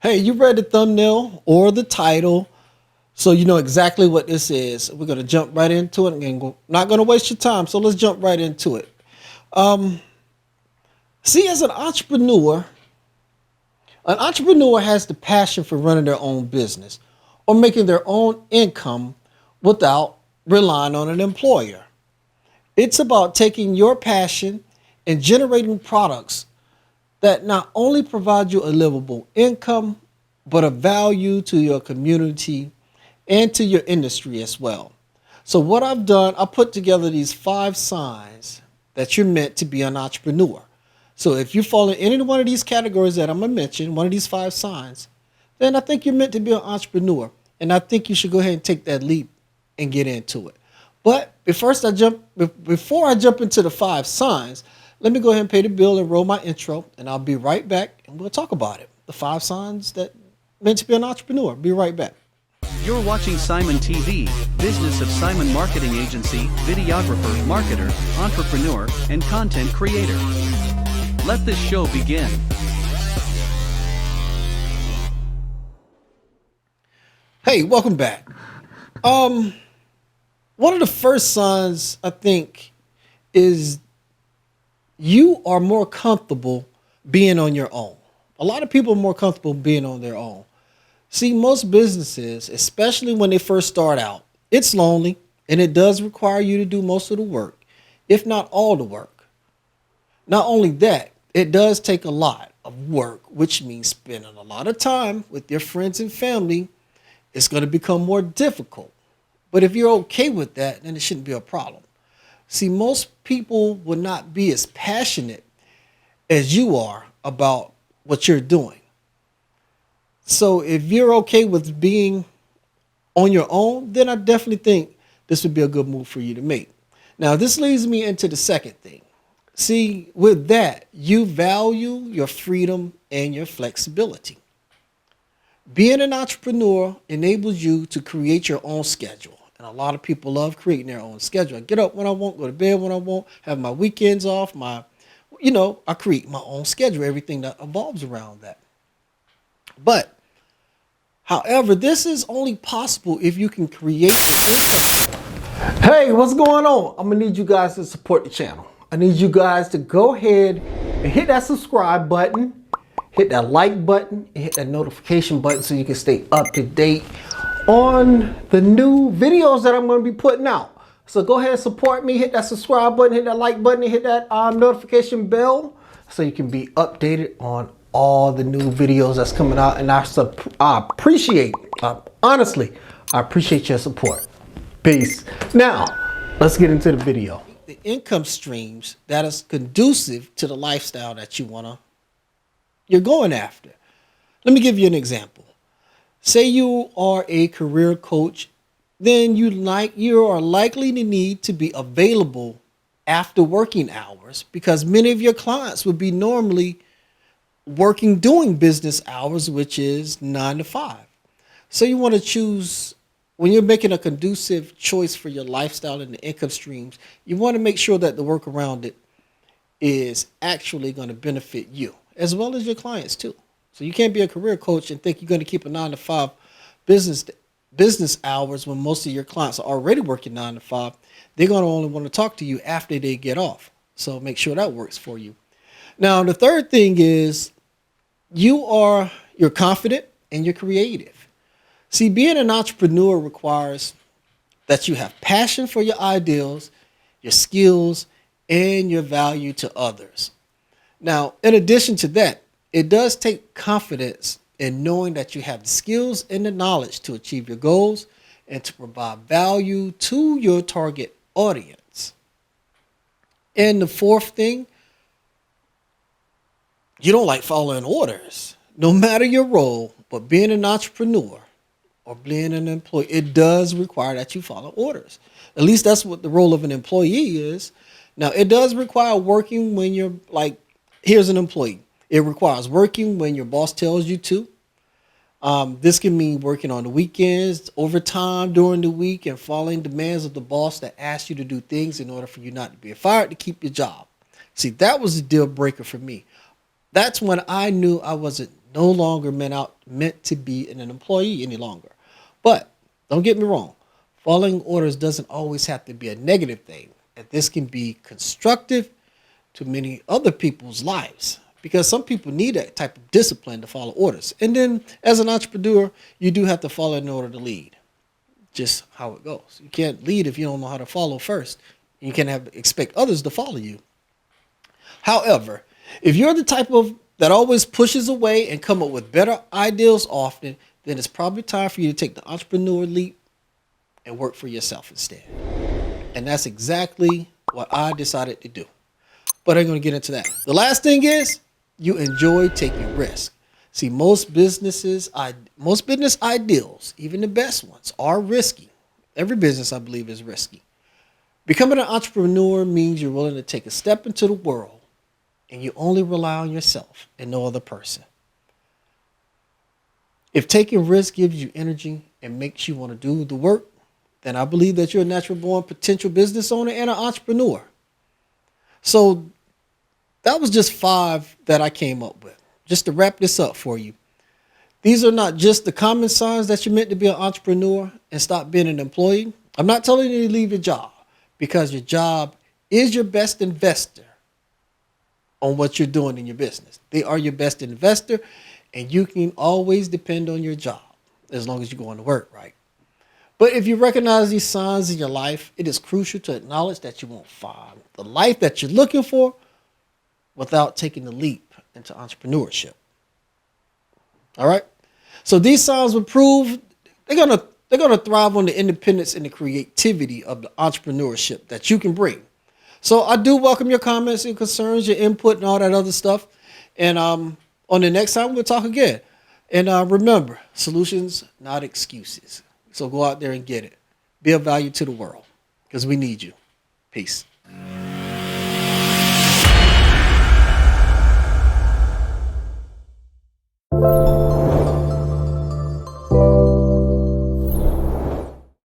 Hey, you read the thumbnail or the title, so you know exactly what this is. We're going to jump right into it and not going to waste your time. So let's jump right into it. See, as an entrepreneur has the passion for running their own business or making their own income without relying on an employer. It's about taking your passion and generating products that not only provide you a livable income, but a value to your community and to your industry as well. So what I've done, I put together these 5 signs that you're meant to be an entrepreneur. So if you fall in any one of these categories that I'm going to mention, one of these 5 signs, then I think you're meant to be an entrepreneur. And I think you should go ahead and take that leap and get into it. But before I jump into the 5 signs, let me go ahead and pay the bill and roll my intro, and I'll be right back, and we'll talk about it. The 5 signs that meant to be an entrepreneur. Be right back. You're watching Simon TV, Business of Simon Marketing Agency, videographer, marketer, entrepreneur, and content creator. Let this show begin. Hey, welcome back. One of the first signs, I think, is you are more comfortable being on your own. A lot of people are more comfortable being on their own. See, most businesses, especially when they first start out, it's lonely and it does require you to do most of the work, if not all the work. Not only that, it does take a lot of work, which means spending a lot of time with your friends and family. It's going to become more difficult. But if you're okay with that, then it shouldn't be a problem. See, most people will not be as passionate as you are about what you're doing. So if you're okay with being on your own, then I definitely think this would be a good move for you to make. Now, this leads me into the second thing. See, with that, you value your freedom and your flexibility. Being an entrepreneur enables you to create your own schedule. And a lot of people love creating their own schedule. I get up when I want, go to bed when I want, have my weekends off, I create my own schedule, everything that evolves around that. But, however, this is only possible if you can create your income. Hey, what's going on? I'm going to need you guys to support the channel. I need you guys to go ahead and hit that subscribe button, hit that like button, and hit that notification button so you can stay up to date on the new videos that I'm going to be putting out. So go ahead and support me, hit that subscribe button, hit that like button, and hit that notification bell so you can be updated on all the new videos that's coming out. And I appreciate, honestly, I appreciate your support. Peace. Now, let's get into the video. The income streams that is conducive to the lifestyle that you're going after. Let me give you an example. Say you are a career coach, then you are likely to need to be available after working hours because many of your clients would be normally doing business hours, which is 9 to 5. So you want to choose, when you're making a conducive choice for your lifestyle and the income streams, you want to make sure that the work around it is actually going to benefit you as well as your clients too. So you can't be a career coach and think you're going to keep a 9 to 5 business hours when most of your clients are already working 9 to 5. They're going to only want to talk to you after they get off. So make sure that works for you. Now, the third thing is you're confident and you're creative. See, being an entrepreneur requires that you have passion for your ideals, your skills, and your value to others. Now, in addition to that, it does take confidence in knowing that you have the skills and the knowledge to achieve your goals and to provide value to your target audience. And the fourth thing, you don't like following orders, no matter your role, but being an entrepreneur or being an employee, it does require that you follow orders. At least that's what the role of an employee is. Now, it does require working when you're here's an employee. It requires working when your boss tells you to. This can mean working on the weekends, overtime during the week, and following demands of the boss that asks you to do things in order for you not to be fired to keep your job. See, that was a deal breaker for me. That's when I knew I wasn't no longer meant to be an employee any longer. But don't get me wrong, following orders doesn't always have to be a negative thing. And this can be constructive to many other people's lives, because some people need that type of discipline to follow orders. And then as an entrepreneur, you do have to follow in order to lead. Just how it goes. You can't lead if you don't know how to follow first. You can't expect others to follow you. However, if you're the type of that always pushes away and come up with better ideas often, then it's probably time for you to take the entrepreneur leap and work for yourself instead. And that's exactly what I decided to do. But I'm going to get into that. The last thing is you enjoy taking risks. See, most business ideals, even the best ones, are risky. Every business, I believe, is risky. Becoming an entrepreneur means you're willing to take a step into the world and you only rely on yourself and no other person. If taking risks gives you energy and makes you want to do the work, then I believe that you're a natural born potential business owner and an entrepreneur. So that was just 5 that I came up with. Just to wrap this up for you. These are not just the common signs that you're meant to be an entrepreneur and stop being an employee. I'm not telling you to leave your job, because your job is your best investor on what you're doing in your business. They are your best investor, and you can always depend on your job as long as you're going to work, right? But if you recognize these signs in your life, it is crucial to acknowledge that you won't find the life that you're looking for without taking the leap into entrepreneurship. All right? So these signs will prove they're gonna thrive on the independence and the creativity of the entrepreneurship that you can bring. So I do welcome your comments and concerns, your input, and all that other stuff. And on the next time, we'll talk again. And remember, solutions, not excuses. So go out there and get it. Be of value to the world, because we need you. Peace.